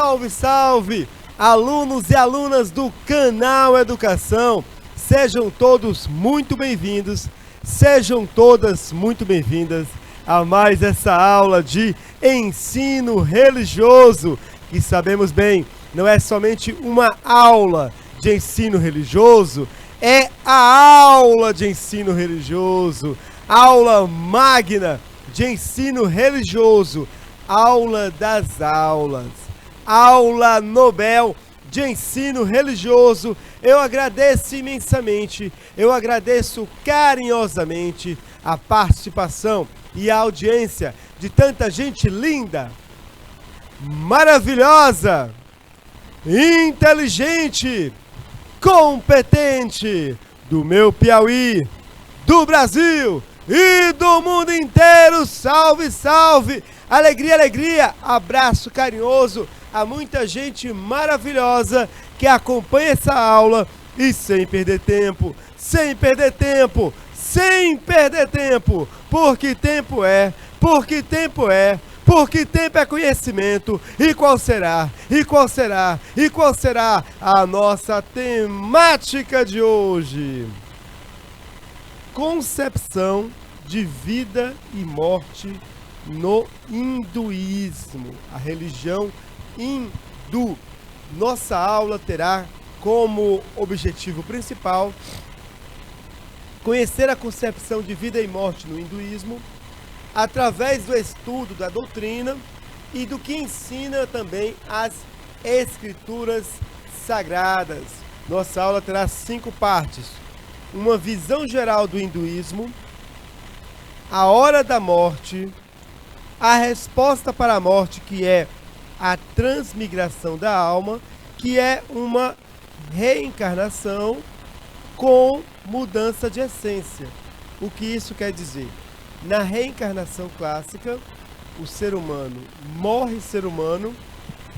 Salve, salve! Alunos e alunas do Canal Educação, sejam todos muito bem-vindos, sejam todas muito bem-vindas a mais essa aula de ensino religioso, que sabemos bem, não é somente uma aula de ensino religioso, é a aula de ensino religioso, aula magna de ensino religioso, aula das aulas, aula Nobel de ensino religioso. Eu agradeço imensamente, eu agradeço carinhosamente a participação e a audiência de tanta gente linda, maravilhosa, inteligente, competente do meu Piauí, do Brasil e do mundo inteiro. Salve, salve! Alegria, alegria! Abraço carinhoso a muita gente maravilhosa que acompanha essa aula e sem perder tempo, sem perder tempo, sem perder tempo, porque tempo é, porque tempo é, porque tempo é conhecimento. E qual será? E qual será? E qual será a nossa temática de hoje? Concepção de vida e morte no hinduísmo, a religião hindu. Nossa aula terá como objetivo principal conhecer a concepção de vida e morte no hinduísmo, através do estudo da doutrina e do que ensina também as escrituras sagradas. Nossa aula terá 5 partes: uma visão geral do hinduísmo, a hora da morte, a resposta para a morte, que é a transmigração da alma, que é uma reencarnação com mudança de essência. O que isso quer dizer? Na reencarnação clássica, o ser humano morre ser humano,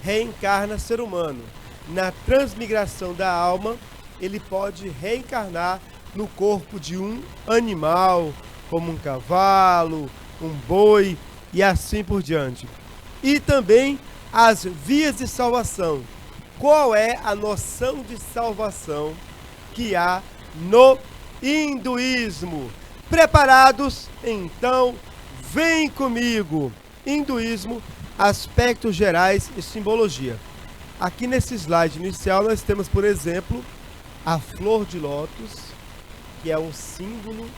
reencarna ser humano. Na transmigração da alma, ele pode reencarnar no corpo de um animal, como um cavalo, um boi e assim por diante. E também as vias de salvação. Qual é a noção de salvação que há no hinduísmo? Preparados? Então, vem comigo. Hinduísmo, aspectos gerais e simbologia. Aqui nesse slide inicial nós temos, por exemplo, a flor de lótus, que é um símbolo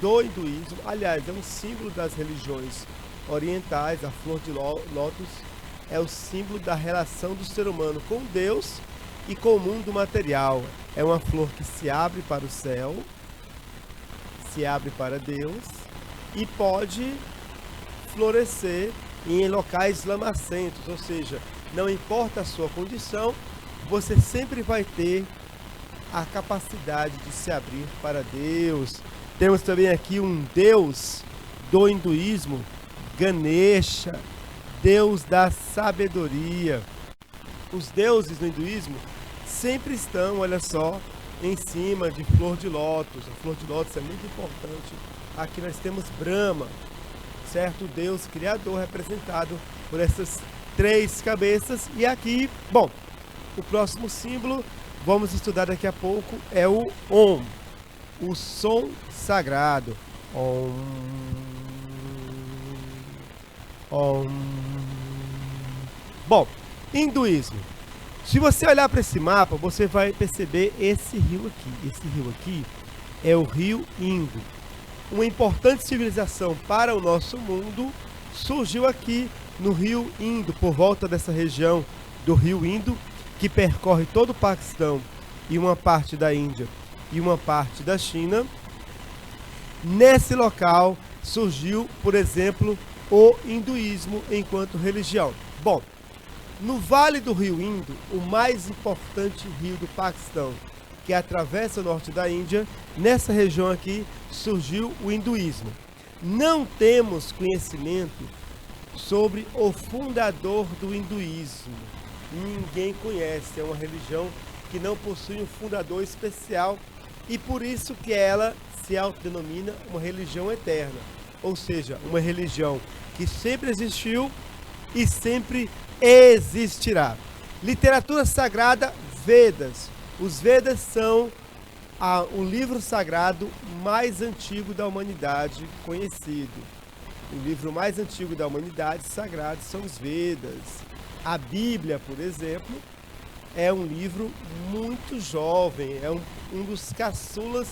do hinduísmo. Aliás, é um símbolo das religiões orientais. A flor de lótus é o símbolo da relação do ser humano com Deus e com o mundo material. É uma flor que se abre para o céu, se abre para Deus e pode florescer em locais lamacentos, ou seja, não importa a sua condição, você sempre vai ter a capacidade de se abrir para Deus. Temos também aqui um deus do hinduísmo, Ganesha, deus da sabedoria. Os deuses do hinduísmo sempre estão, olha só, em cima de flor de lótus. A flor de lótus é muito importante. Aqui nós temos Brahma, certo? O Deus criador, representado por essas 3 cabeças. E aqui, bom, o próximo símbolo, vamos estudar daqui a pouco, é o Om, o som sagrado. Om, Om. Bom, hinduísmo. Se você olhar para esse mapa, você vai perceber esse rio aqui. Esse rio aqui é o rio Indo. Uma importante civilização para o nosso mundo surgiu aqui no rio Indo, por volta dessa região do rio Indo, que percorre todo o Paquistão e uma parte da Índia e uma parte da China. Nesse local surgiu, por exemplo, o hinduísmo enquanto religião. Bom, no Vale do Rio Indo, o mais importante rio do Paquistão, que atravessa o norte da Índia, nessa região aqui surgiu o hinduísmo. Não temos conhecimento sobre o fundador do hinduísmo. Ninguém conhece, é uma religião que não possui um fundador especial e por isso que ela se autodenomina uma religião eterna, ou seja, uma religião que sempre existiu e sempre existirá. Literatura sagrada, Vedas. Os Vedas são o livro sagrado mais antigo da humanidade conhecido. O livro mais antigo da humanidade sagrado são os Vedas. A Bíblia, por exemplo, é um livro muito jovem, é um dos caçulas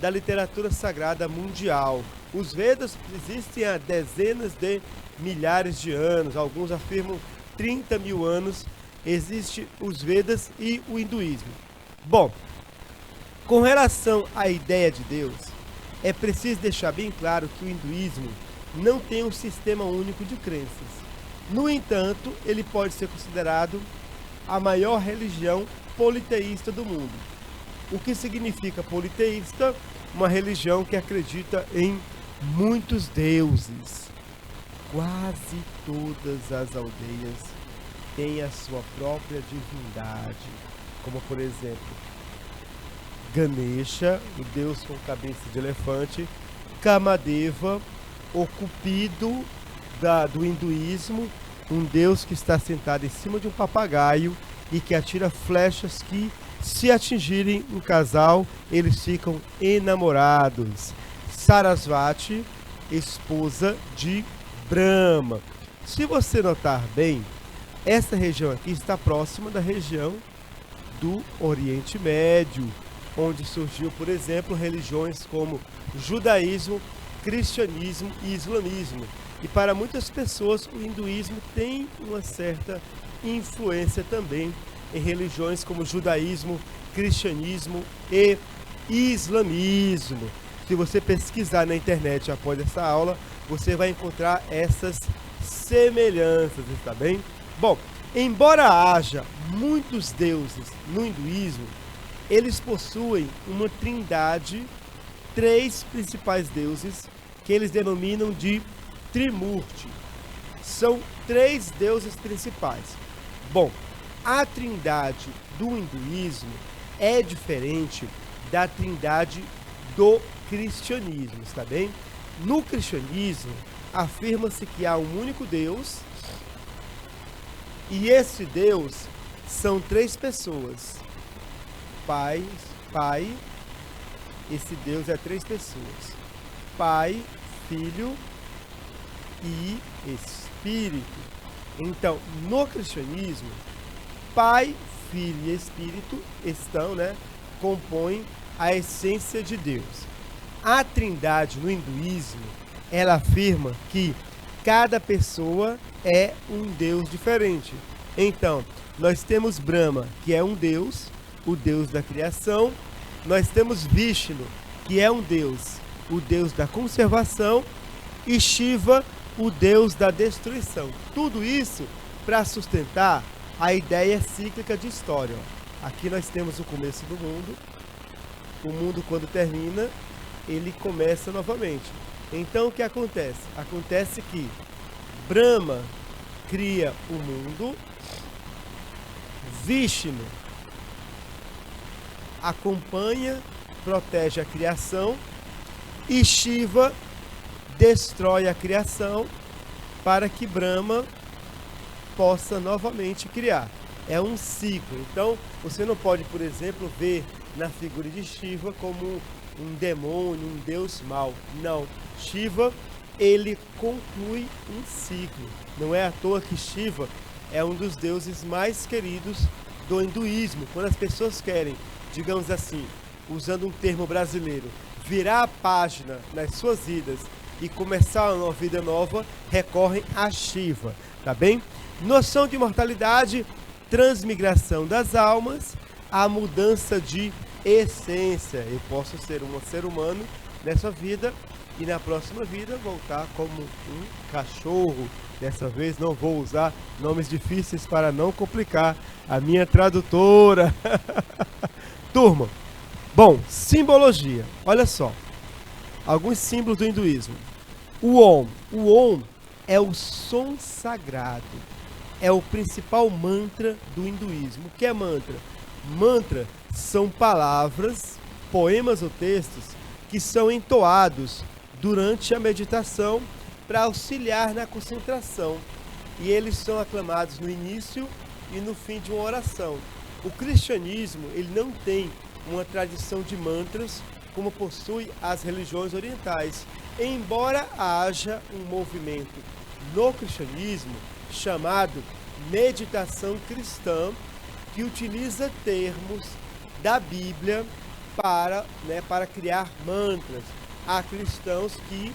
da literatura sagrada mundial. Os Vedas existem há dezenas de milhares de anos, alguns afirmam 30 mil anos, existem os Vedas e o hinduísmo. Bom, com relação à ideia de Deus, é preciso deixar bem claro que o hinduísmo não tem um sistema único de crenças. No entanto, ele pode ser considerado a maior religião politeísta do mundo. O que significa politeísta? Uma religião que acredita em muitos deuses. Quase todas as aldeias têm a sua própria divindade, como por exemplo, Ganesha, o deus com cabeça de elefante, Kamadeva, o cupido do hinduísmo, um deus que está sentado em cima de um papagaio e que atira flechas que, se atingirem um casal, eles ficam enamorados. Sarasvati, esposa de Brahma. Se você notar bem, essa região aqui está próxima da região do Oriente Médio, onde surgiu, por exemplo, religiões como judaísmo, cristianismo e islamismo. E para muitas pessoas o hinduísmo tem uma certa influência também em religiões como judaísmo, cristianismo e islamismo. Se você pesquisar na internet após essa aula, você vai encontrar essas semelhanças, está bem? Bom, embora haja muitos deuses no hinduísmo, eles possuem uma trindade, 3 principais deuses, que eles denominam de Trimurti. São 3 deuses principais. Bom, a trindade do hinduísmo é diferente da trindade do cristianismo, está bem? No cristianismo, afirma-se que há um único Deus, e esse Deus são 3 pessoas. Pai, esse Deus é 3 pessoas. Pai, Filho e Espírito. Então, no cristianismo, Pai, Filho e Espírito compõem a essência de Deus. A trindade no hinduísmo, ela afirma que cada pessoa é um Deus diferente. Então, nós temos Brahma, que é um Deus, o Deus da criação. Nós temos Vishnu, que é um Deus, o Deus da conservação, e Shiva, o Deus da destruição. Tudo isso para sustentar a ideia cíclica de história. Aqui nós temos o começo do mundo. O mundo, quando termina, ele começa novamente. Então o que acontece? Acontece que Brahma cria o mundo, Vishnu acompanha, protege a criação, e Shiva destrói a criação para que Brahma possa novamente criar. É um ciclo. Então, você não pode, por exemplo, ver na figura de Shiva como um demônio, um deus mau. Não. Shiva, ele conclui um ciclo. Não é à toa que Shiva é um dos deuses mais queridos do hinduísmo. Quando as pessoas querem, digamos assim, usando um termo brasileiro, virar a página nas suas vidas e começar uma vida nova, recorrem a Shiva, tá bem? Noção de imortalidade, transmigração das almas, a mudança de essência. Eu posso ser um ser humano nessa vida e na próxima vida voltar como um cachorro. Dessa vez não vou usar nomes difíceis para não complicar a minha tradutora. Turma, bom, simbologia. Olha só, alguns símbolos do hinduísmo. O Om. O Om é o som sagrado. É o principal mantra do hinduísmo. O que é mantra? Mantra são palavras, poemas ou textos que são entoados durante a meditação para auxiliar na concentração. e eles são aclamados no início e no fim de uma oração. O cristianismo, ele não tem uma tradição de mantras como possui as religiões orientais, embora haja um movimento no cristianismo chamado meditação cristã, que utiliza termos da Bíblia para criar mantras. Há cristãos que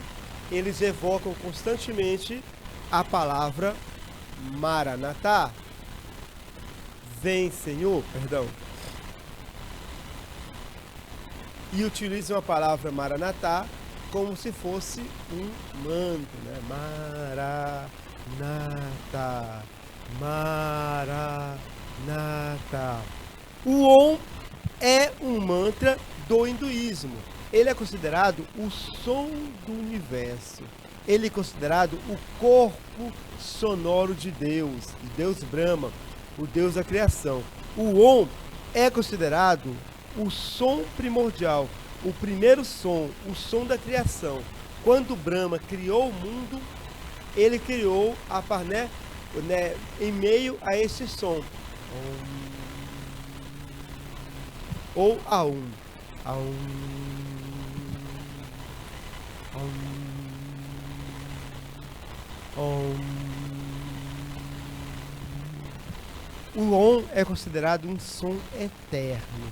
eles evocam constantemente a palavra Maranatá. Vem, Senhor, perdão. E utilizam a palavra Maranatá como se fosse um mantra, né? Maranatá, Maranatá. O Om é um mantra do hinduísmo. Ele é considerado o som do universo. Ele é considerado o corpo sonoro de Deus Brahma, o Deus da criação. O Om é considerado o som primordial, o primeiro som, o som da criação. Quando Brahma criou o mundo, ele criou em meio a esse som. Ou Aum. O Om é considerado um som eterno,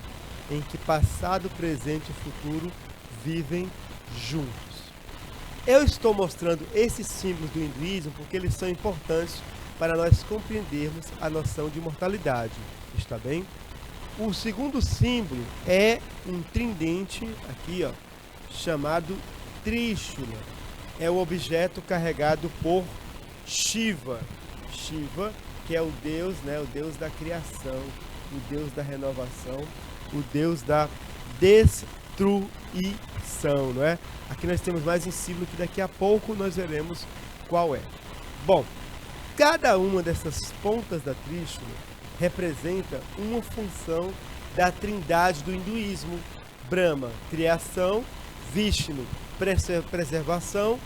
em que passado, presente e futuro vivem juntos. Eu estou mostrando esses símbolos do hinduísmo porque eles são importantes para nós compreendermos a noção de imortalidade. Está bem? O segundo símbolo é um tridente, aqui, ó, chamado Trishula. É o objeto carregado por Shiva. Shiva, que é o Deus, o Deus da criação, o Deus da renovação, o Deus da destruição, não é? Aqui nós temos mais um símbolo que daqui a pouco nós veremos qual é. Bom, cada uma dessas pontas da Trishula representa uma função da trindade do hinduísmo. Brahma, criação; Vishnu, preservação;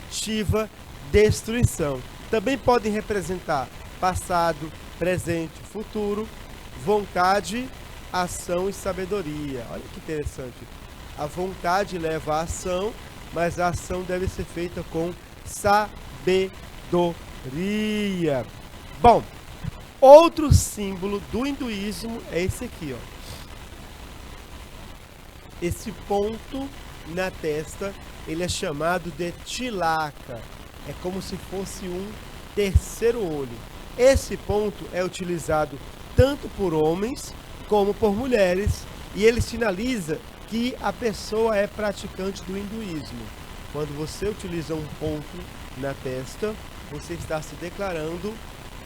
Shiva, destruição. Também podem representar passado, presente, futuro, vontade, ação e sabedoria. Olha que interessante. A vontade leva à ação, mas a ação deve ser feita com sabedoria. Bom, outro símbolo do hinduísmo é esse aqui, ó. Esse ponto na testa, ele é chamado de tilaka. É como se fosse um terceiro olho. Esse ponto é utilizado tanto por homens como por mulheres, e ele sinaliza que a pessoa é praticante do hinduísmo. Quando você utiliza um ponto na testa, você está se declarando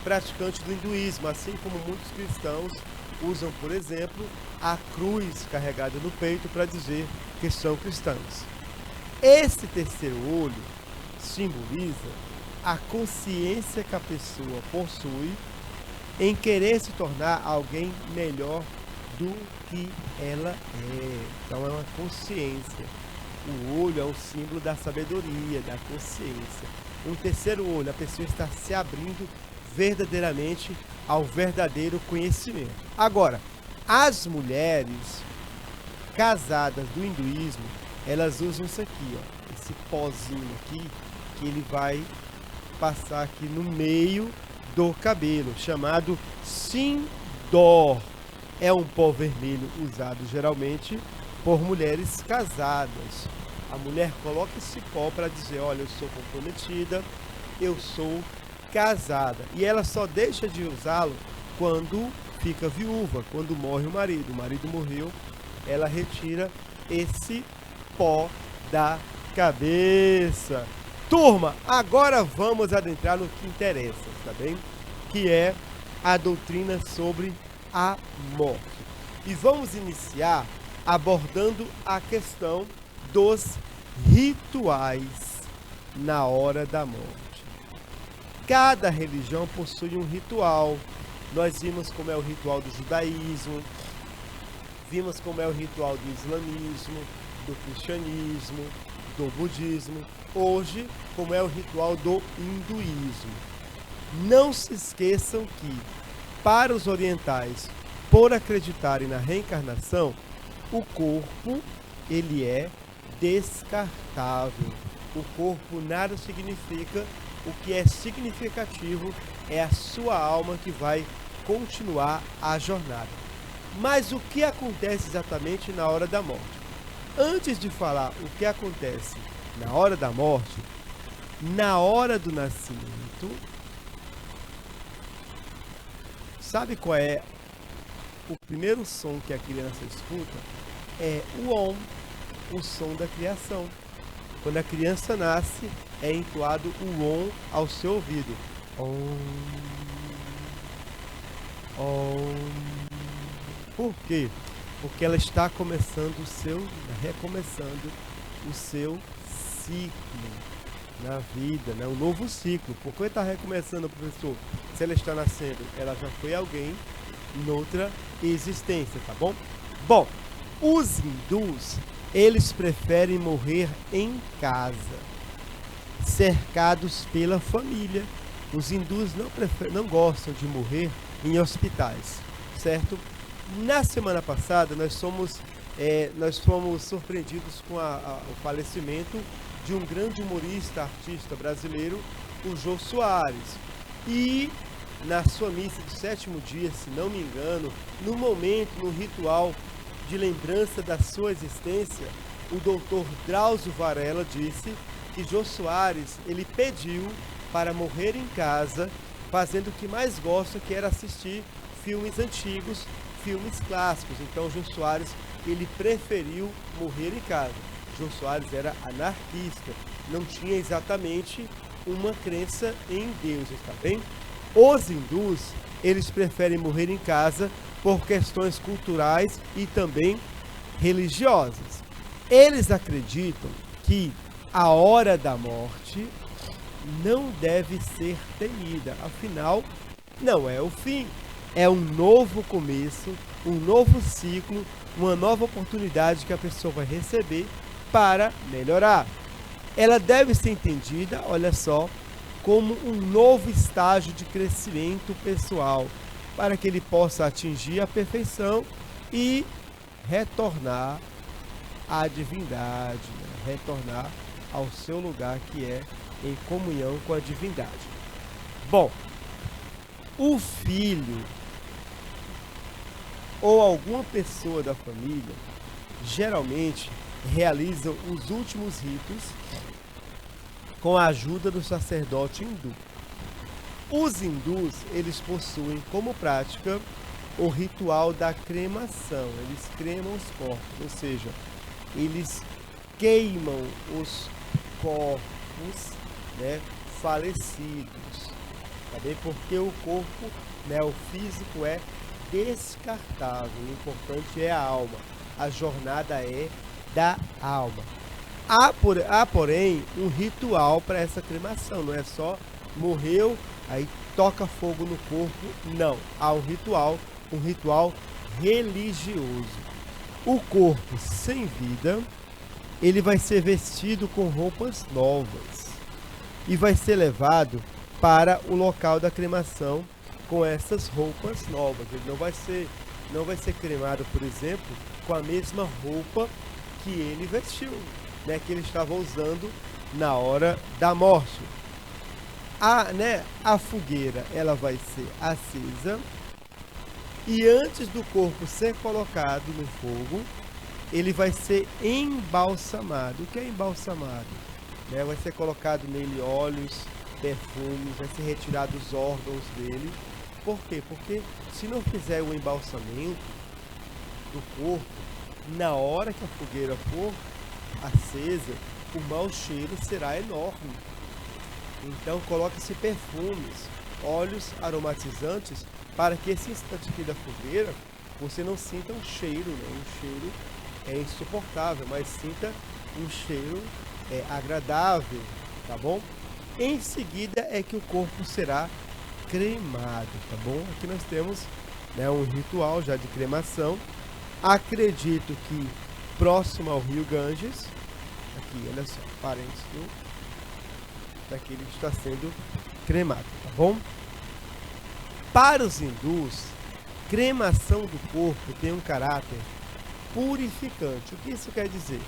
praticante do hinduísmo, assim como muitos cristãos usam, por exemplo, a cruz carregada no peito para dizer que são cristãos. Esse terceiro olho simboliza a consciência que a pessoa possui em querer se tornar alguém melhor do que ela é. Então é uma consciência. O olho é um símbolo da sabedoria, da consciência. Um terceiro olho, a pessoa está se abrindo verdadeiramente ao verdadeiro conhecimento. Agora, as mulheres casadas do hinduísmo, elas usam isso aqui, ó, esse pozinho aqui, que ele vai passar aqui no meio do cabelo, chamado Sindor. É um pó vermelho usado geralmente por mulheres casadas. A mulher coloca esse pó para dizer, olha, eu sou comprometida, eu sou casada. E ela só deixa de usá-lo quando fica viúva, quando morre o marido morreu, ela retira esse pó da cabeça. Turma, agora vamos adentrar no que interessa, tá bem? Que é a doutrina sobre a morte. E vamos iniciar abordando a questão dos rituais na hora da morte. Cada religião possui um ritual. Nós vimos como é o ritual do judaísmo, vimos como é o ritual do islamismo, do cristianismo, do budismo. Hoje, como é o ritual do hinduísmo. Não se esqueçam que, para os orientais, por acreditarem na reencarnação, o corpo, ele é descartável. O corpo nada significa, o que é significativo é a sua alma que vai continuar a jornada. Mas o que acontece exatamente na hora da morte? Antes de falar o que acontece na hora da morte, na hora do nascimento, sabe qual é o primeiro som que a criança escuta? É o Om, o som da criação. Quando a criança nasce, é entoado o Om ao seu ouvido. Om, Om. Por quê? Porque ela está recomeçando o seu ciclo na vida, né? Um novo ciclo. Por que está recomeçando, professor? Se ela está nascendo, ela já foi alguém noutra existência, tá bom? Bom, os hindus, eles preferem morrer em casa, cercados pela família. Os hindus não gostam de morrer em hospitais, certo? Na semana passada, nós fomos surpreendidos com o falecimento de um grande humorista, artista brasileiro, o Jô Soares. E na sua missa de 7º dia, se não me engano, no ritual de lembrança da sua existência, o doutor Drauzio Varela disse que Jô Soares, ele pediu para morrer em casa, fazendo o que mais gosta, que era assistir filmes antigos, filmes clássicos. Então Jô Soares, ele preferiu morrer em casa. Jô Soares era anarquista, não tinha exatamente uma crença em deuses, tá bem? Os hindus, eles preferem morrer em casa por questões culturais e também religiosas. Eles acreditam que a hora da morte não deve ser temida, afinal, não é o fim, é um novo começo, um novo ciclo, uma nova oportunidade que a pessoa vai receber para melhorar. Ela deve ser entendida, olha só, como um novo estágio de crescimento pessoal, para que ele possa atingir a perfeição e retornar à divindade, né? Retornar ao seu lugar, que é em comunhão com a divindade. Bom, o filho ou alguma pessoa da família geralmente realizam os últimos ritos com a ajuda do sacerdote hindu. Os hindus, eles possuem como prática o ritual da cremação. Eles cremam os corpos, ou seja, eles queimam os corpos, né, falecidos, tá bem? Porque o corpo, né, o físico é descartável, o importante é a alma, a jornada é da alma. Há, porém, um ritual para essa cremação, não é só morreu, aí toca fogo no corpo, não. Há um ritual religioso. O corpo sem vida, ele vai ser vestido com roupas novas e vai ser levado para o local da cremação com essas roupas novas. Ele não vai ser cremado, por exemplo, com a mesma roupa que ele vestiu, né, que ele estava usando na hora da morte. A fogueira, ela vai ser acesa e antes do corpo ser colocado no fogo, ele vai ser embalsamado. O que é embalsamado? Né, vai ser colocado nele óleos, perfumes, vai ser retirado os órgãos dele. Por quê? Porque se não fizer o embalsamento do corpo, na hora que a fogueira for acesa, o mau cheiro será enorme. Então coloque-se perfumes, óleos aromatizantes, para que esse instante aqui da fogueira, você não sinta um cheiro, né? Um cheiro é insuportável, mas sinta um cheiro agradável, tá bom? Em seguida é que o corpo será cremado, tá bom? Aqui nós temos, né, um ritual já de cremação. Acredito que próximo ao rio Ganges, aqui, olha só, parentes daquele que está sendo cremado, tá bom? Para os hindus, cremação do corpo tem um caráter purificante. O que isso quer dizer?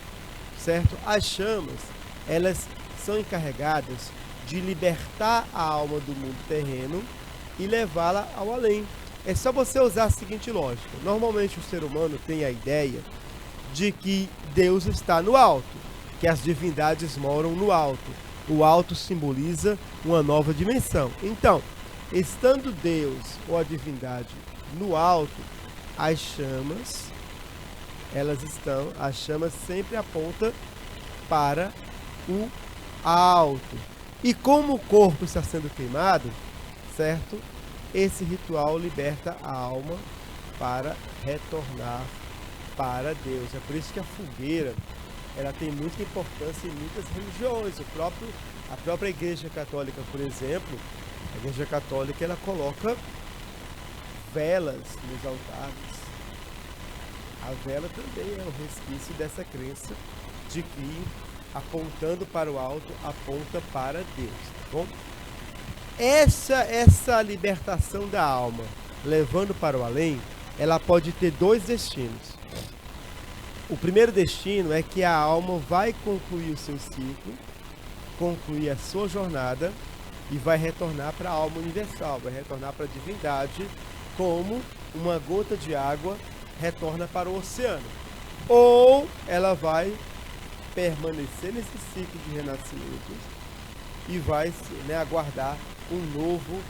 Certo? As chamas, elas são encarregadas de libertar a alma do mundo terreno e levá-la ao além. É só você usar a seguinte lógica. Normalmente o ser humano tem a ideia de que Deus está no alto, que as divindades moram no alto. O alto simboliza uma nova dimensão. Então, estando Deus ou a divindade no alto, as chamas, as chamas sempre apontam para o alto. E como o corpo está sendo queimado, certo? Esse ritual liberta a alma para retornar para Deus. É por isso que a fogueira, ela tem muita importância em muitas religiões. A própria Igreja Católica, por exemplo, a Igreja Católica, ela coloca velas nos altares. A vela também é um resquício dessa crença de que, apontando para o alto, aponta para Deus, tá bom? Essa libertação da alma, levando para o além, ela pode ter dois destinos. O primeiro destino é que a alma vai concluir o seu ciclo, concluir a sua jornada e vai retornar para a alma universal, vai retornar para a divindade, como uma gota de água retorna para o oceano. Ou ela vai permanecer nesse ciclo de renascimento e vai, aguardar um novo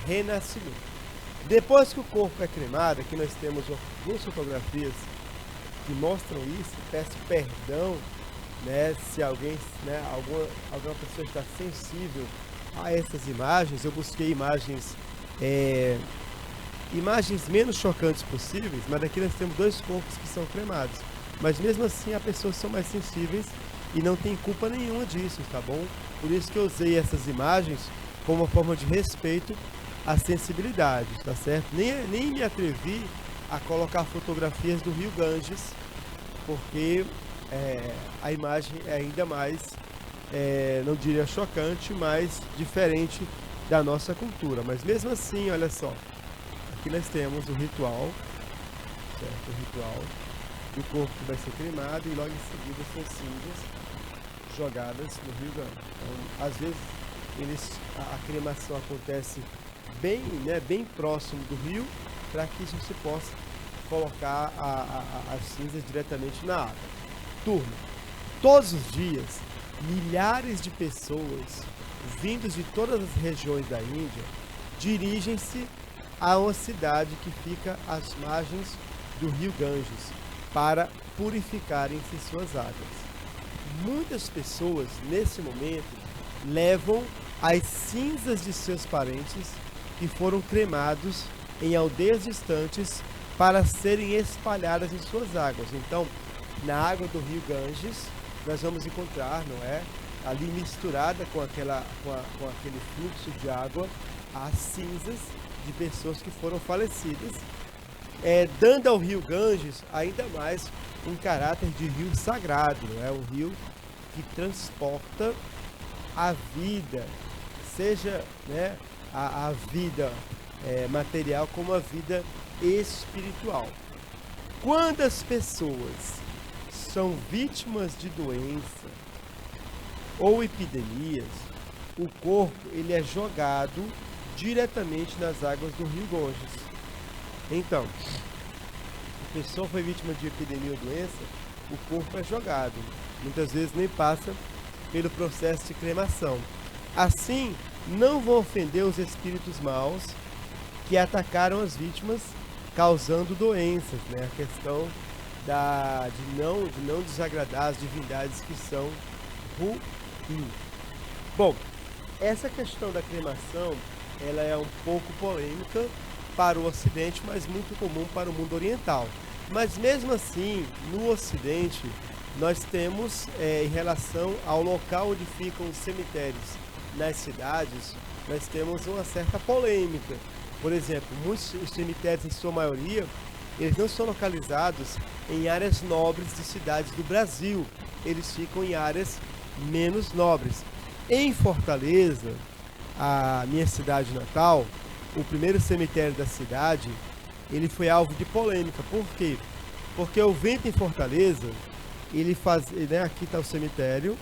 renascimento. Depois que o corpo é cremado, aqui nós temos algumas fotografias que mostram isso. Peço perdão, se alguém, alguma pessoa está sensível a essas imagens. Eu busquei imagens menos chocantes possíveis, mas aqui nós temos dois corpos que são cremados. Mas mesmo assim, as pessoas são mais sensíveis e não tem culpa nenhuma disso, tá bom? Por isso que eu usei essas imagens como uma forma de respeito à sensibilidade, tá certo? Nem me atrevi a colocar fotografias do Rio Ganges, porque a imagem é ainda mais, não diria chocante, mas diferente da nossa cultura. Mas mesmo assim, olha só, aqui nós temos o ritual, certo? O ritual do corpo que vai ser cremado e logo em seguida são cinzas jogadas no Rio Ganges. Então, às vezes a cremação acontece bem próximo do rio, para que isso se possa colocar as cinzas diretamente na água. Turma, todos os dias, milhares de pessoas vindos de todas as regiões da Índia dirigem-se a uma cidade que fica às margens do Rio Ganges para purificarem-se suas águas. Muitas pessoas, nesse momento, levam as cinzas de seus parentes que foram cremados em aldeias distantes para serem espalhadas em suas águas. Então, na água do Rio Ganges, nós vamos encontrar, ali misturada com aquele fluxo de água, as cinzas de pessoas que foram falecidas, dando ao Rio Ganges ainda mais um caráter de rio sagrado, um rio que transporta a vida, seja a vida material como a vida espiritual. Quando as pessoas são vítimas de doença ou epidemias, o corpo ele é jogado diretamente nas águas do Rio Ganges. Então, a pessoa foi vítima de epidemia ou doença, o corpo é jogado. Muitas vezes nem passa pelo processo de cremação. Assim, não vão ofender os espíritos maus que atacaram as vítimas, causando doenças, A questão de não desagradar as divindades que são ruins. Bom, essa questão da cremação, ela é um pouco polêmica para o Ocidente, mas muito comum para o mundo oriental. Mas mesmo assim, no Ocidente, nós temos, em relação ao local onde ficam os cemitérios nas cidades, nós temos uma certa polêmica. Por exemplo, muitos cemitérios, em sua maioria, eles não são localizados em áreas nobres de cidades do Brasil, eles ficam em áreas menos nobres. Em Fortaleza, a minha cidade natal, o primeiro cemitério da cidade, ele foi alvo de polêmica. Por quê? Porque o vento em Fortaleza, ele faz, né, aqui está o cemitério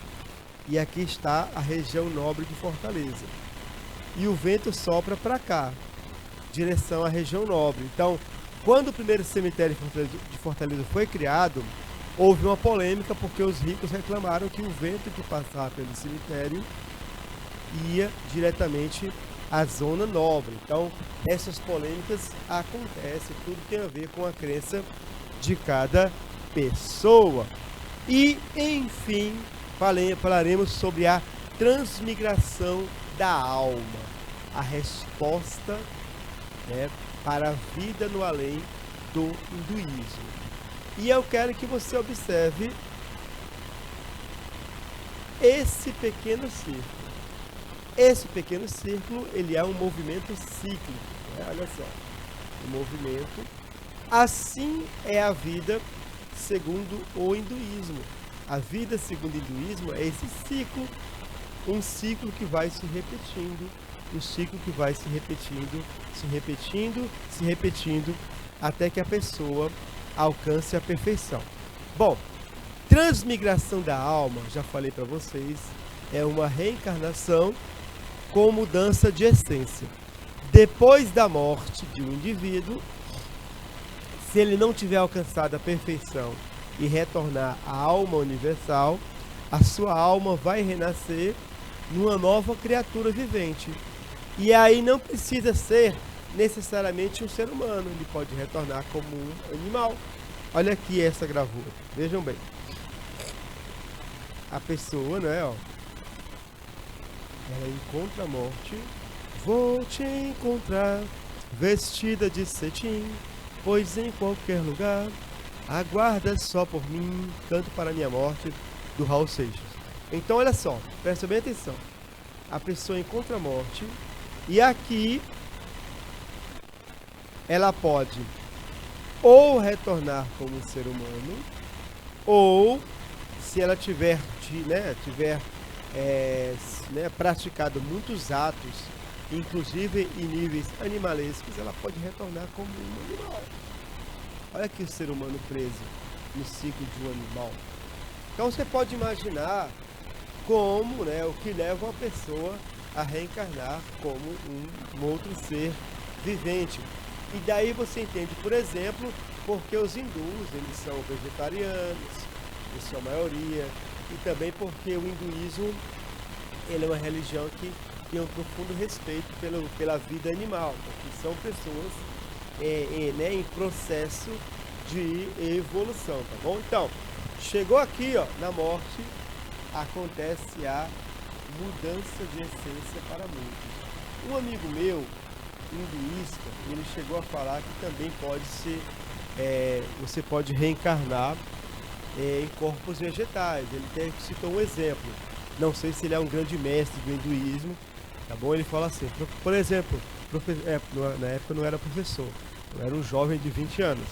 e aqui está a região nobre de Fortaleza. E o vento sopra para cá, direção à região nobre. Então, quando o primeiro cemitério de Fortaleza foi criado, houve uma polêmica porque os ricos reclamaram que o vento que passava pelo cemitério ia diretamente à zona nobre. Então, essas polêmicas acontecem, tudo tem a ver com a crença de cada pessoa. E, enfim, falaremos sobre a transmigração da alma, a resposta, né, para a vida no além do hinduísmo. E eu quero que você observe esse pequeno círculo. Esse pequeno círculo, ele é um movimento cíclico, né? Olha só, um movimento. Assim é a vida segundo o hinduísmo. A vida segundo o hinduísmo é esse ciclo, um ciclo que vai se repetindo, um ciclo que vai se repetindo, se repetindo, até que a pessoa alcance a perfeição. Bom, transmigração da alma, já falei para vocês, é uma reencarnação com mudança de essência. Depois da morte de um indivíduo, se ele não tiver alcançado a perfeição e retornar à alma universal, a sua alma vai renascer numa nova criatura vivente. E aí não precisa ser necessariamente um ser humano, ele pode retornar como um animal. Olha aqui essa gravura, vejam bem. A pessoa, né, ó, ela encontra a morte. Vou te encontrar vestida de cetim, pois em qualquer lugar aguarda só por mim, canto para minha morte, do Raul Seixas. Então olha só, presta bem atenção. A pessoa encontra a morte e aqui ela pode ou retornar como um ser humano, ou se ela tiver praticado muitos atos, inclusive em níveis animalescos, ela pode retornar como um animal. Olha aqui o ser humano preso no ciclo de um animal. Então você pode imaginar como, né, o que leva uma pessoa a reencarnar como um outro ser vivente. E daí você entende, por exemplo, porque os hindus, eles são vegetarianos, em sua maioria, e também porque o hinduísmo, ele é uma religião que tem um profundo respeito pela vida animal, porque são pessoas em processo de evolução, tá bom? Então, chegou aqui, ó, na morte, acontece a mudança de essência para muitos. Um amigo meu, hinduísta, ele chegou a falar que também pode ser, você pode reencarnar em corpos vegetais. Ele até citou um exemplo, não sei se ele é um grande mestre do hinduísmo, tá bom? Ele fala assim, por exemplo, na época eu não era professor, eu era um jovem de 20 anos.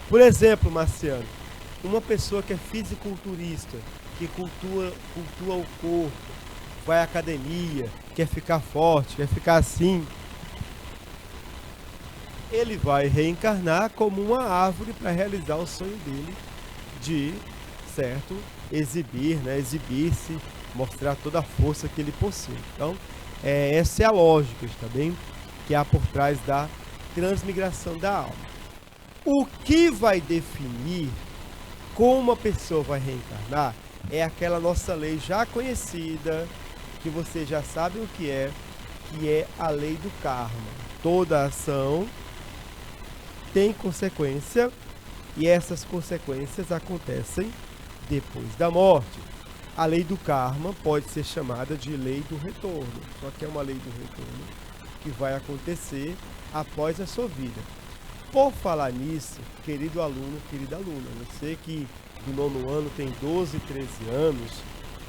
Por exemplo, Marciano, uma pessoa que é fisiculturista, que cultua o corpo, vai à academia, quer ficar forte, quer ficar assim, ele vai reencarnar como uma árvore para realizar o sonho dele de, certo, exibir-se, mostrar toda a força que ele possui. Então, essa é a lógica, está bem? Que há por trás da transmigração da alma. O que vai definir como a pessoa vai reencarnar é aquela nossa lei já conhecida, que vocês já sabem o que é a lei do karma. Toda ação tem consequência e essas consequências acontecem depois da morte. A lei do karma pode ser chamada de lei do retorno, só que é uma lei do retorno que vai acontecer após a sua vida. Por falar nisso, querido aluno, querida aluna, você que do nono ano tem 12, 13 anos,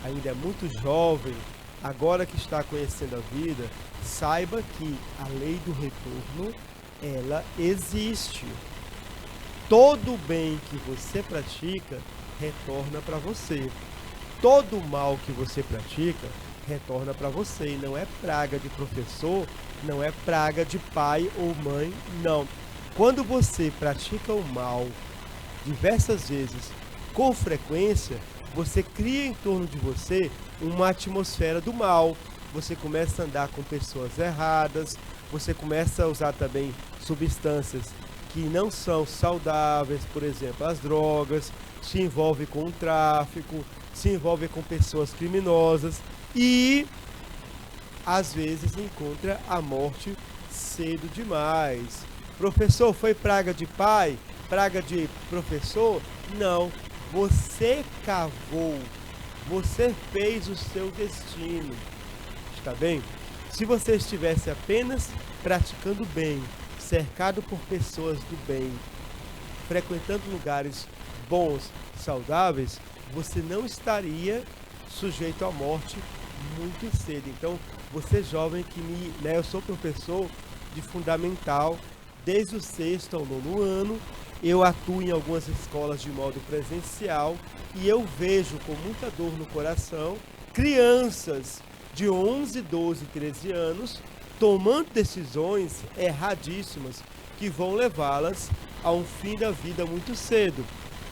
ainda é muito jovem, agora que está conhecendo a vida, saiba que a lei do retorno, ela existe. Todo bem que você pratica retorna para você. Todo mal que você pratica retorna para você. E não é praga de professor, não é praga de pai ou mãe, não. Quando você pratica o mal diversas vezes, com frequência, você cria em torno de você uma atmosfera do mal. Você começa a andar com pessoas erradas, você começa a usar também substâncias que não são saudáveis, por exemplo, as drogas, se envolve com o tráfico, se envolve com pessoas criminosas e às vezes encontra a morte cedo demais. Professor, foi praga de pai? Praga de professor? Não. Você cavou. Você fez o seu destino. Está bem? Se você estivesse apenas praticando bem, cercado por pessoas do bem, frequentando lugares bons, saudáveis, você não estaria sujeito à morte muito cedo. Então, você jovem eu sou professor de fundamental desde o 6º ao 9º ano, eu atuo em algumas escolas de modo presencial e eu vejo com muita dor no coração crianças de 11, 12, 13 anos tomando decisões erradíssimas que vão levá-las a um fim da vida muito cedo.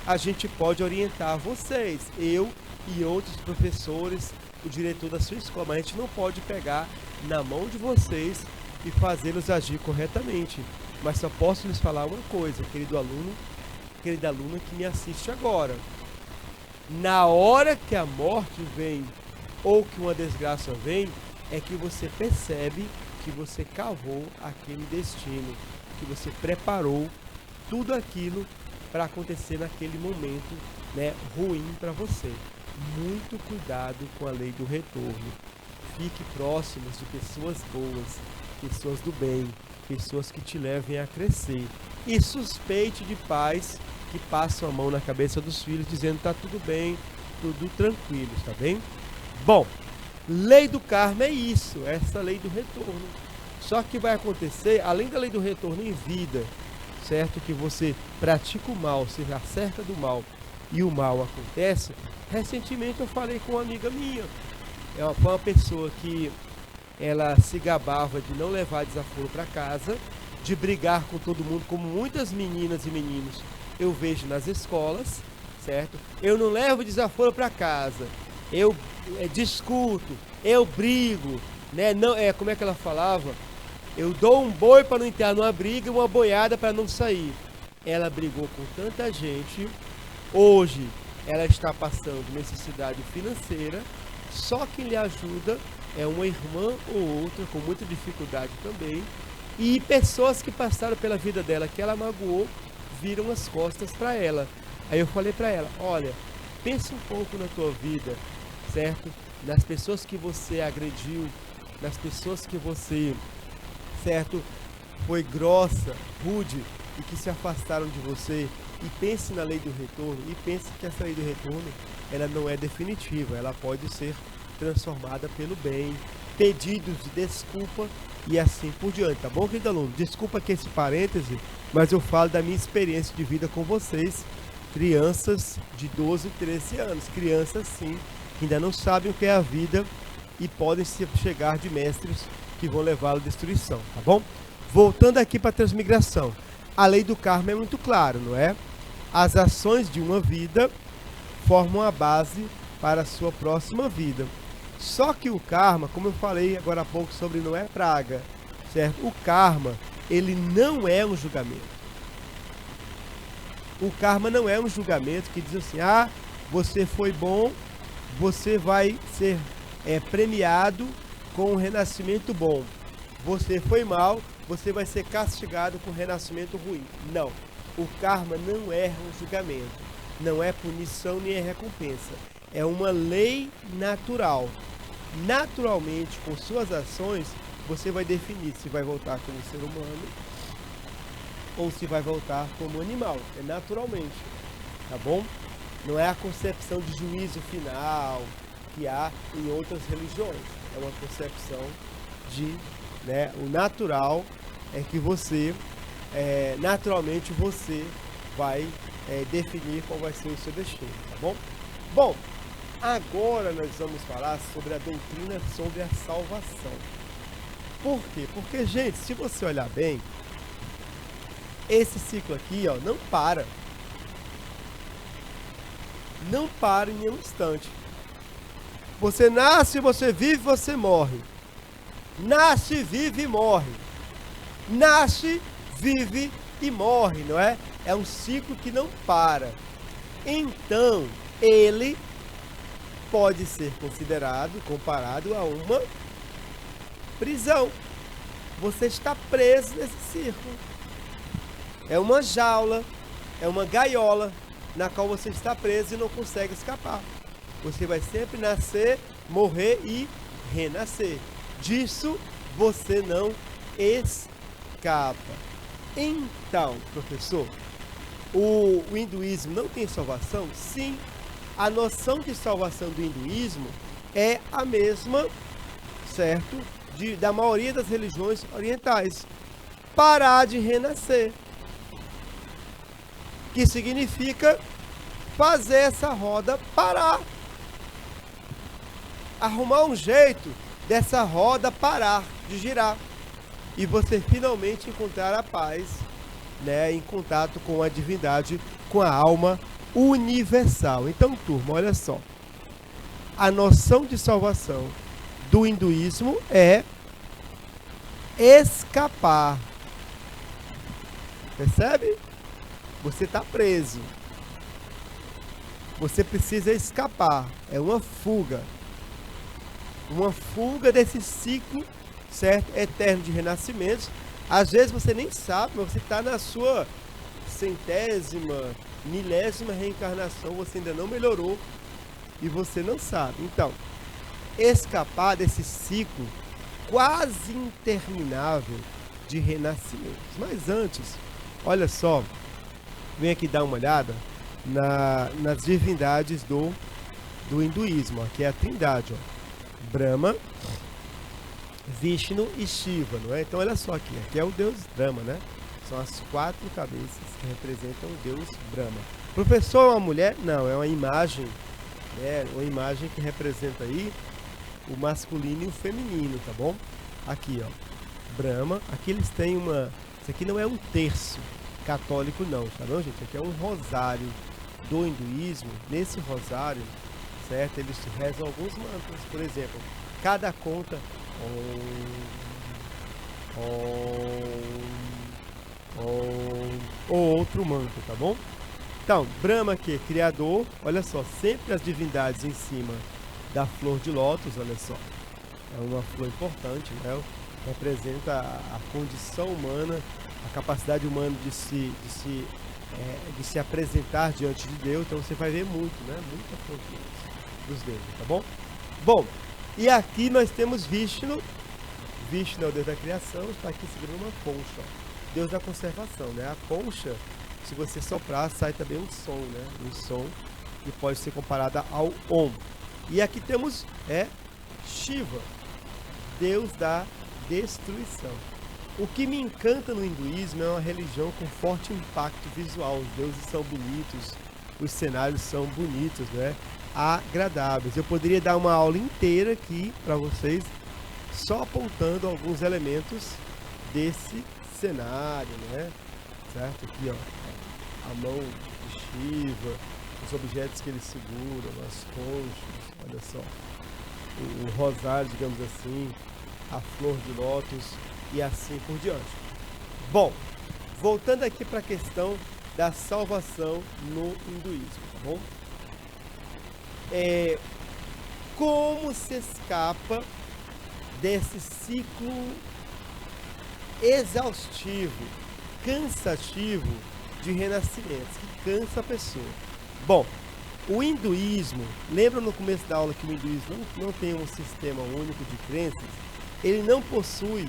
A gente pode orientar vocês, eu e outros professores, o diretor da sua escola, mas a gente não pode pegar na mão de vocês e fazê-los agir corretamente. Mas só posso lhes falar uma coisa, querido aluno, querida aluna que me assiste agora. Na hora que a morte vem ou que uma desgraça vem, é que você percebe que você cavou aquele destino, que você preparou tudo aquilo para acontecer naquele momento, ruim para você. Muito cuidado com a lei do retorno. Fique próximos de pessoas boas, pessoas do bem, pessoas que te levem a crescer. E suspeite de pais que passam a mão na cabeça dos filhos dizendo tá tudo bem, tudo tranquilo, está bem? Bom, lei do karma é isso, essa lei do retorno. Só que vai acontecer, além da lei do retorno em vida, certo? Que você pratica o mal, se acerta do mal e o mal acontece. Recentemente eu falei com uma amiga minha, foi uma pessoa que ela se gabava de não levar desaforo para casa, de brigar com todo mundo, como muitas meninas e meninos eu vejo nas escolas, certo? Eu não levo desaforo para casa, eu discuto, eu brigo, Não, como é que ela falava? Eu dou um boi para não entrar numa briga e uma boiada para não sair. Ela brigou com tanta gente, hoje ela está passando necessidade financeira, só quem lhe ajuda é uma irmã ou outra com muita dificuldade também, e pessoas que passaram pela vida dela, que ela magoou, viram as costas para ela. Aí eu falei para ela, olha, pensa um pouco na tua vida, certo? Nas pessoas que você agrediu, nas pessoas que você, certo, foi grossa, rude e que se afastaram de você, e pense na lei do retorno, e pense que essa lei do retorno, ela não é definitiva, ela pode ser transformada pelo bem, pedidos de desculpa e assim por diante, tá bom, querido aluno? Desculpa aqui esse parêntese, mas eu falo da minha experiência de vida com vocês, crianças de 12, 13 anos, crianças sim, que ainda não sabem o que é a vida e podem chegar de mestres que vão levá-lo à destruição, tá bom? Voltando aqui para a transmigração, a lei do karma é muito clara, não é? As ações de uma vida formam a base para a sua próxima vida. Só que o karma, como eu falei agora há pouco sobre não é praga, certo? O karma, ele não é um julgamento. O karma não é um julgamento que diz assim, ah, você foi bom, você vai ser premiado com um renascimento bom. Você foi mal, você vai ser castigado com um renascimento ruim. Não, o karma não é um julgamento, não é punição nem é recompensa. É uma lei natural. Naturalmente, com suas ações, você vai definir se vai voltar como ser humano ou se vai voltar como animal. É naturalmente, tá bom? Não é a concepção de juízo final que há em outras religiões. É uma concepção de, o natural é que você, naturalmente você vai definir qual vai ser o seu destino, tá bom? Bom, Agora nós vamos falar sobre a doutrina sobre a salvação. Por quê? Porque, gente, se você olhar bem, esse ciclo aqui, ó, não para. Não para em nenhum instante. Você nasce, você vive, você morre. Nasce, vive e morre. Nasce, vive e morre, não é? É um ciclo que não para. Então, ele pode ser considerado, comparado a uma prisão. Você está preso nesse círculo. É uma jaula, é uma gaiola na qual você está preso e não consegue escapar. Você vai sempre nascer, morrer e renascer. Disso você não escapa. Então, professor, o hinduísmo não tem salvação? Sim. A noção de salvação do hinduísmo é a mesma, certo? Da maioria das religiões orientais. Parar de renascer. Que significa fazer essa roda parar. Arrumar um jeito dessa roda parar de girar. E você finalmente encontrar a paz, né, em contato com a divindade, com a alma universal. Então, turma, olha só. A noção de salvação do hinduísmo é escapar. Percebe? Você está preso. Você precisa escapar. É uma fuga. Uma fuga desse ciclo, certo? Eterno de renascimentos. Às vezes você nem sabe, mas você está na sua centésima, milésima reencarnação. Você ainda não melhorou e você não sabe. Então, escapar desse ciclo quase interminável de renascimentos. Mas antes, olha só, vem aqui dar uma olhada nas divindades do hinduísmo. Aqui é a trindade, ó. Brahma, Vishnu e Shiva, não é? Então olha só aqui é o deus Brahma, né? São as 4 cabeças que representam o deus Brahma. Professor é uma mulher? Não, é uma imagem, né? Uma imagem que representa aí o masculino e o feminino, tá bom? Aqui, ó, Brahma. Aqui eles têm uma... Isso aqui não é um terço católico não, tá bom, gente? Aqui é um rosário do hinduísmo. Nesse rosário, certo? Eles rezam alguns mantras, por exemplo, cada conta ou outro mantra, tá bom? Então, Brahma aqui, criador, olha só, sempre as divindades em cima da flor de lótus, olha só, é uma flor importante, né? Representa a condição humana, a capacidade humana de se apresentar diante de Deus. Então você vai ver muito, né? Muita flor dos deuses, tá bom? Bom, e aqui nós temos Vishnu. Vishnu é o deus da criação, está aqui segurando uma concha, ó. Deus da conservação, né? A concha, se você soprar, sai também um som, né? Um som que pode ser comparado ao Om. E aqui temos Shiva, deus da destruição. O que me encanta no hinduísmo é uma religião com forte impacto visual. Os deuses são bonitos, os cenários são bonitos, né? Agradáveis. Eu poderia dar uma aula inteira aqui para vocês, só apontando alguns elementos desse cenário, né? Certo? Aqui, ó, a mão de Shiva, os objetos que ele segura, as conchas, olha só, o rosário, digamos assim, a flor de lótus e assim por diante. Bom, voltando aqui para a questão da salvação no hinduísmo, tá bom? Como se escapa desse ciclo exaustivo, cansativo de renascimentos, que cansa a pessoa? Bom, o hinduísmo, lembra no começo da aula que o hinduísmo não tem um sistema único de crenças? Ele não possui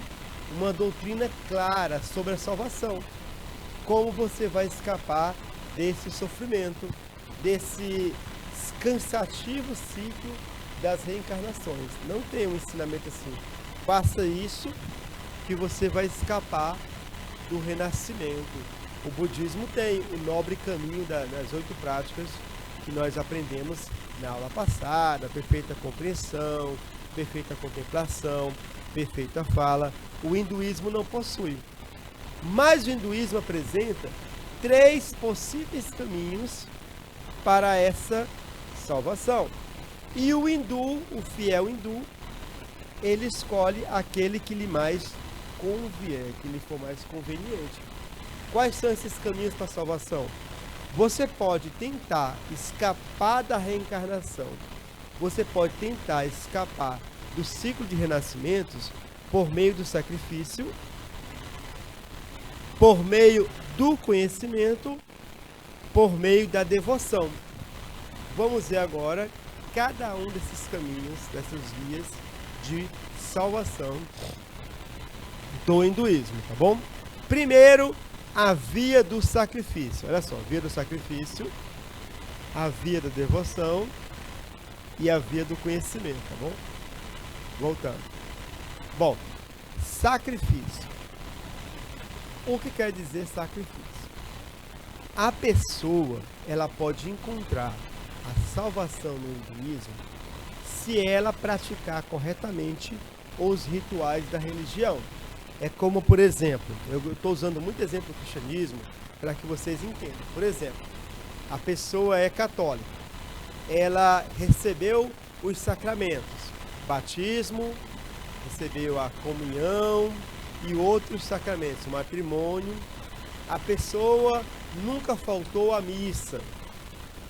uma doutrina clara sobre a salvação. Como você vai escapar desse sofrimento, desse cansativo ciclo das reencarnações? Não tem um ensinamento assim. Faça isso que você vai escapar do renascimento. O budismo tem o nobre caminho das 8 práticas que nós aprendemos na aula passada, perfeita compreensão, perfeita contemplação, perfeita fala, o hinduísmo não possui. Mas o hinduísmo apresenta 3 possíveis caminhos para essa salvação. E o hindu, o fiel hindu, ele escolhe aquele que lhe mais convier, que lhe for mais conveniente. Quais são esses caminhos para a salvação? Você pode tentar escapar da reencarnação. Você pode tentar escapar do ciclo de renascimentos por meio do sacrifício, por meio do conhecimento, por meio da devoção. Vamos ver agora cada um desses caminhos, dessas vias de salvação do hinduísmo, tá bom? Primeiro, a via do sacrifício. Olha só, a via do sacrifício, a via da devoção e a via do conhecimento, tá bom? Voltando. Bom, sacrifício. O que quer dizer sacrifício? A pessoa, ela pode encontrar a salvação no hinduísmo se ela praticar corretamente os rituais da religião. É como, por exemplo, eu estou usando muito exemplo do cristianismo para que vocês entendam. Por exemplo, a pessoa é católica, ela recebeu os sacramentos, batismo, recebeu a comunhão e outros sacramentos, o matrimônio. A pessoa nunca faltou à missa.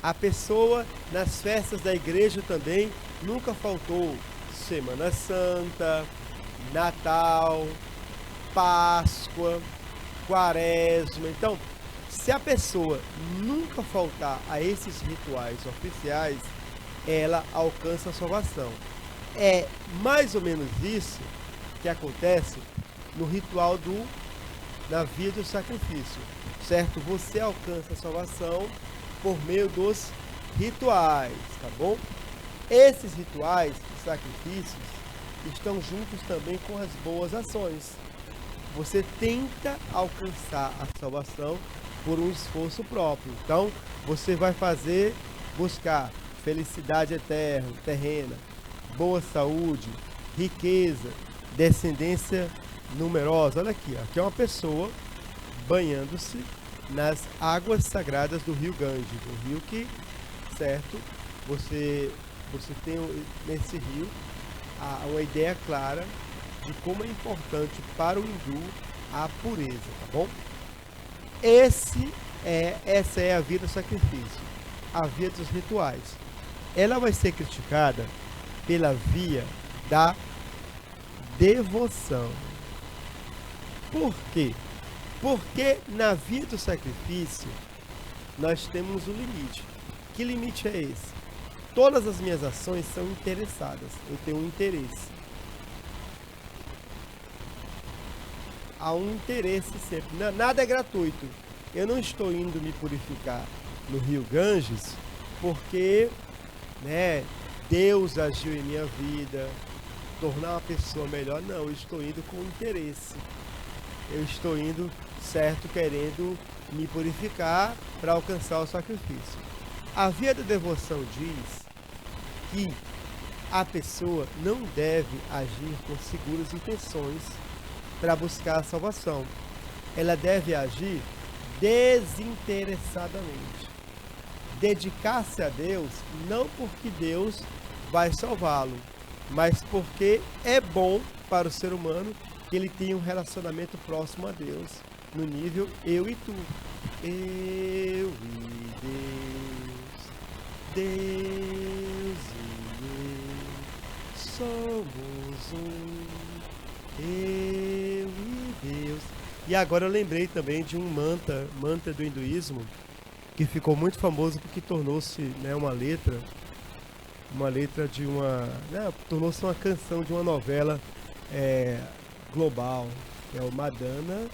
A pessoa, nas festas da igreja também, nunca faltou Semana Santa, Natal, Páscoa, Quaresma. Então, se a pessoa nunca faltar a esses rituais oficiais, ela alcança a salvação. É mais ou menos isso que acontece no ritual na via do sacrifício, certo? Você alcança a salvação por meio dos rituais, tá bom? Esses rituais, sacrifícios, estão juntos também com as boas ações. Você tenta alcançar a salvação por um esforço próprio. Então, você vai buscar felicidade eterna, terrena, boa saúde, riqueza, descendência numerosa. Olha aqui, aqui é uma pessoa banhando-se nas águas sagradas do rio Ganges, um rio que, certo, você tem nesse rio uma ideia clara de como é importante para o hindu a pureza, tá bom? Essa é a via do sacrifício, a via dos rituais. Ela vai ser criticada pela via da devoção. Por quê? Porque na via do sacrifício nós temos um limite. Que limite é esse? Todas as minhas ações são interessadas. Eu tenho um interesse. Há um interesse sempre. Nada é gratuito. Eu não estou indo me purificar no rio Ganges porque, Deus agiu em minha vida, tornar uma pessoa melhor. Não, eu estou indo com interesse. Eu estou indo, certo, querendo me purificar para alcançar o sacrifício. A via da devoção diz que a pessoa não deve agir com seguras intenções para buscar a salvação. Ela deve agir desinteressadamente. Dedicar-se a Deus não porque Deus vai salvá-lo, mas porque é bom para o ser humano que ele tenha um relacionamento próximo a Deus, no nível eu e tu. Eu e Deus, Deus e eu, somos um, eu e Deus. E agora eu lembrei também de um mantra do hinduísmo, que ficou muito famoso porque tornou-se uma letra de tornou-se uma canção de uma novela global, que é o Madana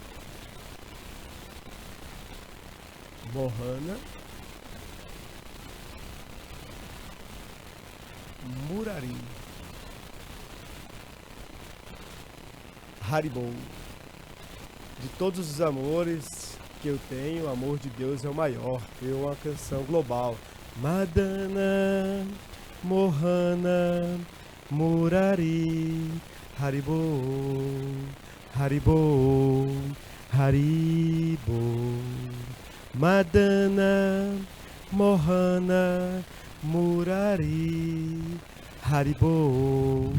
Mohana Murari Haribol. De todos os amores que eu tenho, o amor de Deus é o maior. É uma canção global. Madana, Mohana, Murari, Haribo, Haribo, Haribo. Madana, Mohana, Murari, Haribo,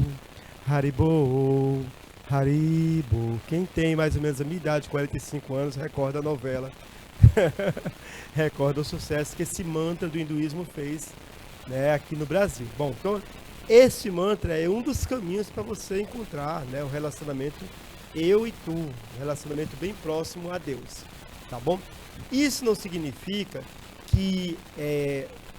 Haribo, Haribo. Quem tem mais ou menos a minha idade, 45 anos, recorda a novela. Recorda o sucesso que esse mantra do hinduísmo fez, né, aqui no Brasil. Bom, então esse mantra é um dos caminhos para você encontrar, né, o relacionamento eu e tu, um relacionamento bem próximo a Deus, tá bom? Isso não significa que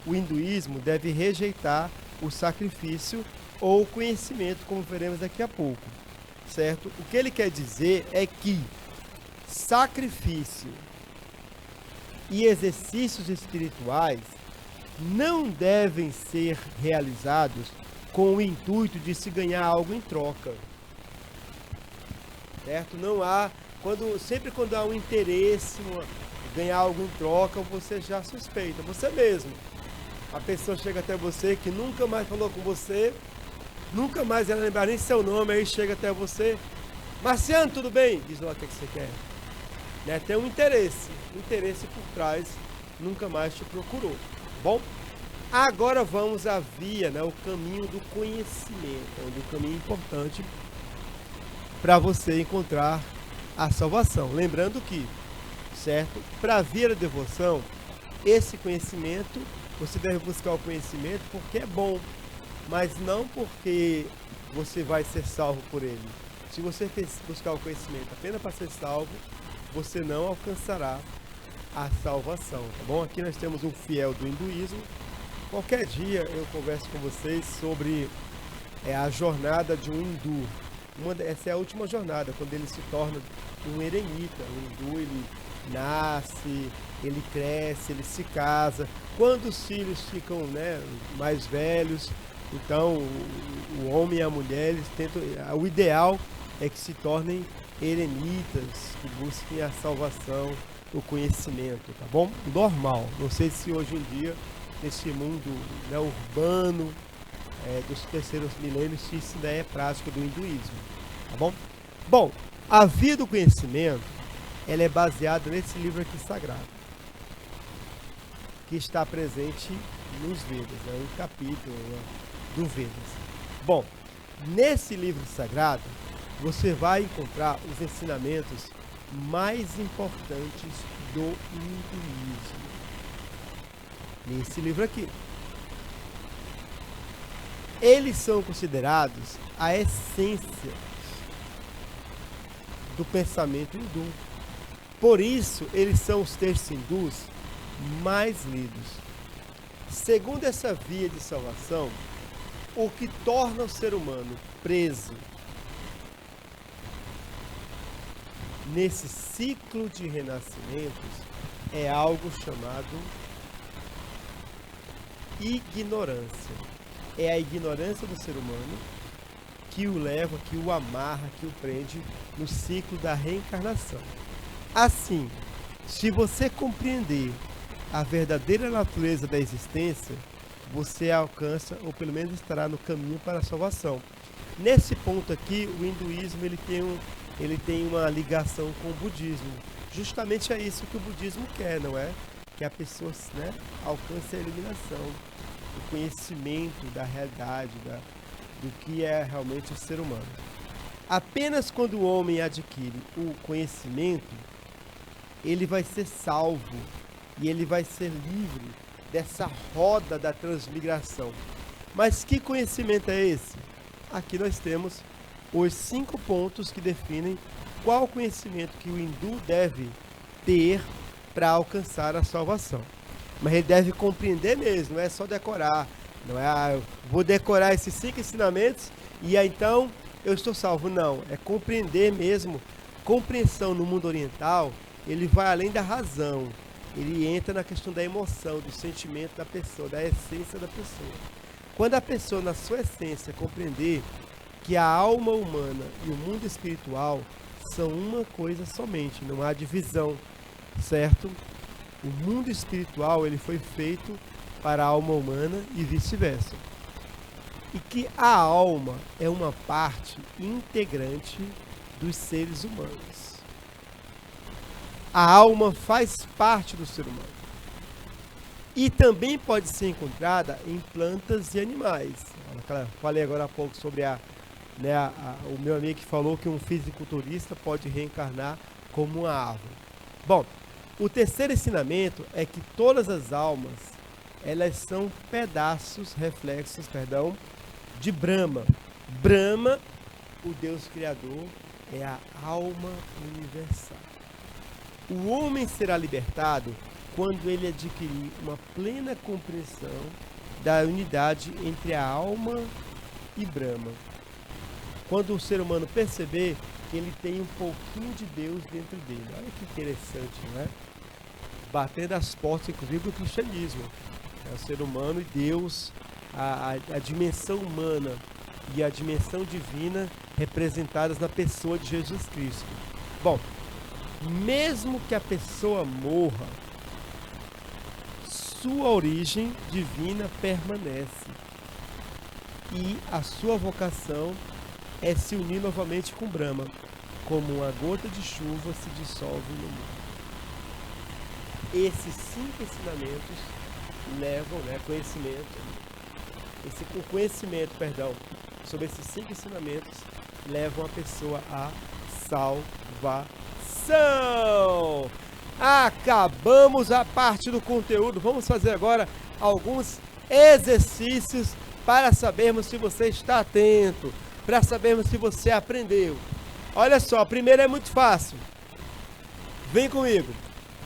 o hinduísmo deve rejeitar o sacrifício ou o conhecimento, como veremos daqui a pouco, certo? O que ele quer dizer é que sacrifício e exercícios espirituais não devem ser realizados com o intuito de se ganhar algo em troca, certo? Não há, sempre quando há um interesse, ganhar algo em troca, você já suspeita, você mesmo. A pessoa chega até você que nunca mais falou com você, nunca mais ela lembrar nem seu nome, aí chega até você, Marciano, tudo bem? Diz lá o que você quer. Né? Tem um interesse por trás, nunca mais te procurou. Bom, agora vamos à via, né? O caminho do conhecimento, um caminho importante para você encontrar a salvação. Lembrando que, certo? Para a via da devoção, esse conhecimento, você deve buscar o conhecimento porque é bom, mas não porque você vai ser salvo por ele. Se você buscar o conhecimento apenas para ser salvo, você não alcançará a salvação, tá bom? Aqui nós temos um fiel do hinduísmo. Qualquer dia eu converso com vocês sobre a jornada de um hindu. Essa é a última jornada, quando ele se torna um eremita. O hindu, ele nasce, ele cresce, ele se casa. Quando os filhos ficam, né, mais velhos, então o homem e a mulher, eles tentam, o ideal é que se tornem eremitas, que busquem a salvação, o conhecimento, tá bom? Normal. Não sei se hoje em dia, nesse mundo, né, urbano, dos terceiros milênios, se isso ainda é prática do hinduísmo, tá bom? Bom, a via do conhecimento, ela é baseada nesse livro aqui sagrado, que está presente nos Vedas, né, um capítulo, né, do Vedas. Bom, nesse livro sagrado, você vai encontrar os ensinamentos mais importantes do hinduísmo. Nesse livro aqui. Eles são considerados a essência do pensamento hindu. Por isso, eles são os textos hindus mais lidos. Segundo essa via de salvação, o que torna o ser humano preso nesse ciclo de renascimentos é algo chamado ignorância. É a ignorância do ser humano que o leva, que o amarra, que o prende no ciclo da reencarnação. Assim, se você compreender a verdadeira natureza da existência, você alcança, ou pelo menos estará no caminho para a salvação. Nesse ponto aqui, o hinduísmo ele tem uma ligação com o budismo. Justamente é isso que o budismo quer, não é? Que a pessoa, né, alcance a iluminação, o conhecimento da realidade, do que é realmente o ser humano. Apenas quando o homem adquire o conhecimento, ele vai ser salvo e ele vai ser livre dessa roda da transmigração. Mas que conhecimento é esse? Aqui nós temos os 5 pontos que definem qual conhecimento que o hindu deve ter para alcançar a salvação. Mas ele deve compreender mesmo, não é só decorar. Não é, eu vou decorar esses 5 ensinamentos e aí, então eu estou salvo. Não, é compreender mesmo. Compreensão no mundo oriental, ele vai além da razão. Ele entra na questão da emoção, do sentimento da pessoa, da essência da pessoa. Quando a pessoa, na sua essência, compreender que a alma humana e o mundo espiritual são uma coisa somente, não há divisão, certo? O mundo espiritual, ele foi feito para a alma humana e vice-versa. E que a alma é uma parte integrante dos seres humanos. A alma faz parte do ser humano. E também pode ser encontrada em plantas e animais. Falei agora há pouco sobre o meu amigo que falou que um fisiculturista pode reencarnar como uma árvore. Bom, o terceiro ensinamento é que todas as almas, elas são reflexos, de Brahma. Brahma, o Deus Criador, é a alma universal. O homem será libertado quando ele adquirir uma plena compreensão da unidade entre a alma e Brahma. Quando o ser humano perceber que ele tem um pouquinho de Deus dentro dele. Olha que interessante, não é? Batendo as portas, inclusive, do cristianismo. É o ser humano e Deus, a dimensão humana e a dimensão divina representadas na pessoa de Jesus Cristo. Bom, mesmo que a pessoa morra, sua origem divina permanece. E a sua vocação é se unir novamente com Brahma, como uma gota de chuva se dissolve no mundo. Esses 5 ensinamentos levam, conhecimento sobre esses 5 ensinamentos levam a pessoa à salvação. Acabamos a parte do conteúdo. Vamos fazer agora alguns exercícios para sabermos se você está atento, para sabermos se você aprendeu. Olha só, a primeira é muito fácil. Vem comigo.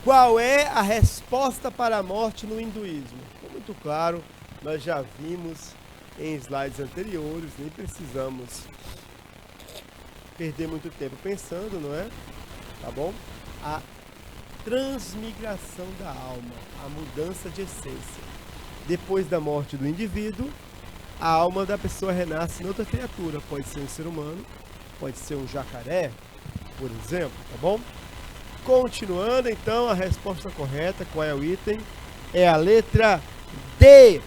Qual é a resposta para a morte no hinduísmo? Ficou muito claro, nós já vimos em slides anteriores, nem precisamos perder muito tempo pensando, não é? Tá bom? A transmigração da alma, a mudança de essência. Depois da morte do indivíduo, a alma da pessoa renasce em outra criatura. Pode ser um ser humano, pode ser um jacaré, por exemplo, tá bom? Continuando, então, a resposta correta, qual é o item? É a letra D,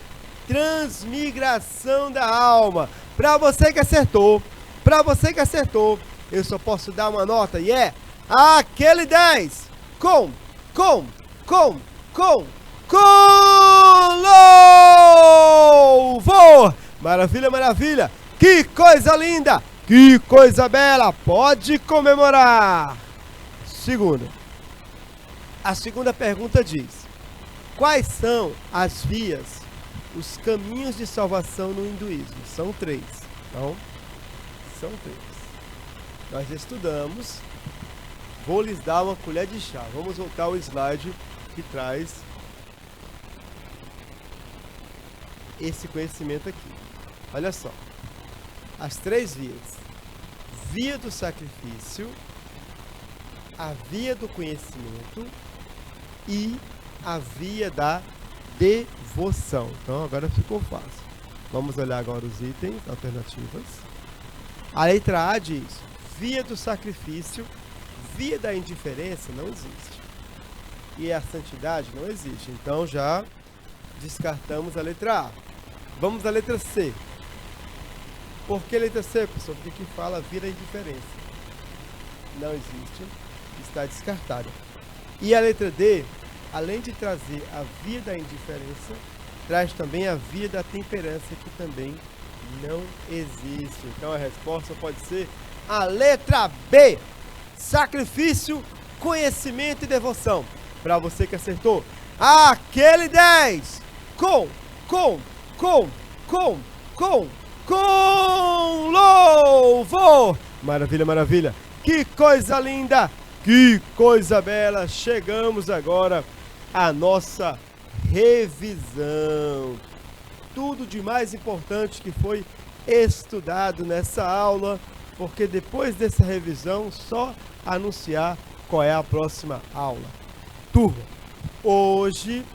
transmigração da alma. Para você que acertou, eu só posso dar uma nota e é aquele 10 com louvor. Maravilha, maravilha. Que coisa linda, que coisa bela. Pode comemorar. A segunda pergunta diz: quais são as vias, os caminhos de salvação no hinduísmo? São 3. Então, são 3. Nós estudamos. Vou lhes dar uma colher de chá. Vamos voltar ao slide que traz esse conhecimento aqui. Olha só. As 3 vias. Via do sacrifício, a via do conhecimento e a via da devoção. Então agora ficou fácil. Vamos olhar agora os itens, alternativas. A letra A diz: via do sacrifício, via da indiferença não existe. E a santidade não existe. Então já descartamos a letra A. Vamos à letra C. Por que letra C, pessoal? Porque aqui fala via da indiferença. Não existe. Está descartada. E a letra D, além de trazer a via da indiferença, traz também a via da temperança, que também não existe. Então a resposta pode ser a letra B, sacrifício, conhecimento e devoção. Para você que acertou, aquele 10 com louvor. Maravilha, maravilha. Que coisa linda, que coisa bela. Chegamos agora à nossa revisão. Tudo de mais importante que foi estudado nessa aula, porque depois dessa revisão, só anunciar qual é a próxima aula. Turma, hoje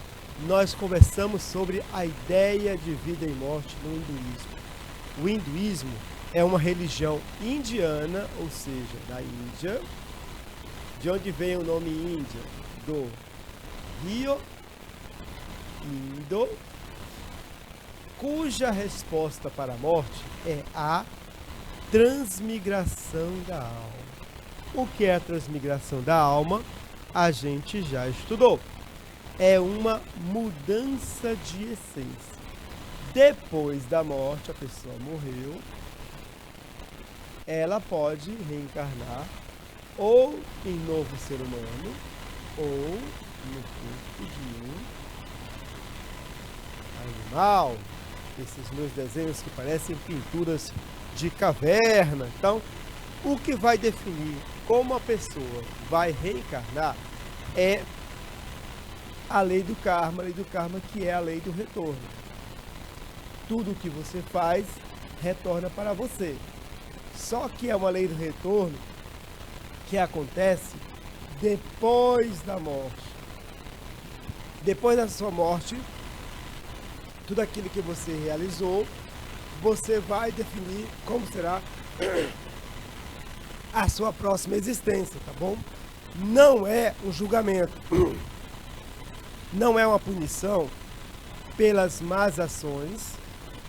nós conversamos sobre a ideia de vida e morte no hinduísmo. O hinduísmo é uma religião indiana, ou seja, da Índia. De onde vem o nome Índia? Do Rio, Indo, cuja resposta para a morte é a transmigração da alma. O que é a transmigração da alma? A gente já estudou. É uma mudança de essência. Depois da morte, a pessoa morreu, ela pode reencarnar ou em novo ser humano ou no corpo de um animal. Esses meus desenhos que parecem pinturas de caverna. Então, o que vai definir como a pessoa vai reencarnar é a lei do karma que é a lei do retorno. Tudo que você faz retorna para você. Só que é uma lei do retorno que acontece depois da morte. Depois da sua morte, tudo aquilo que você realizou, você vai definir como será a sua próxima existência, tá bom? Não é um julgamento, não é uma punição pelas más ações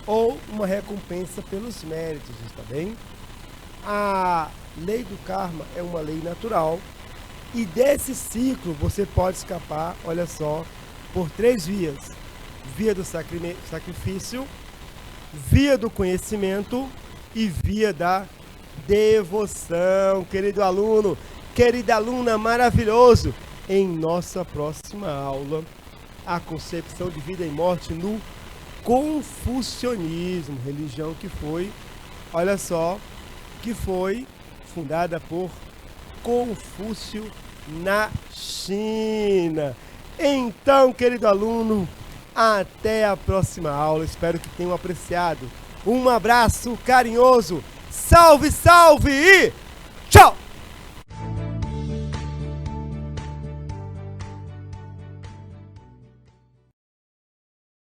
ou uma recompensa pelos méritos, está bem? A lei do karma é uma lei natural e desse ciclo você pode escapar, olha só, por 3 vias. Via do sacrifício, via do conhecimento e via da devoção. Querido aluno, querida aluna, maravilhoso! Em nossa próxima aula, a concepção de vida e morte no confucionismo, religião que foi, olha só, que foi fundada por Confúcio na China. Então, querido aluno, até a próxima aula. Espero que tenham apreciado. Um abraço carinhoso. Salve, salve e tchau!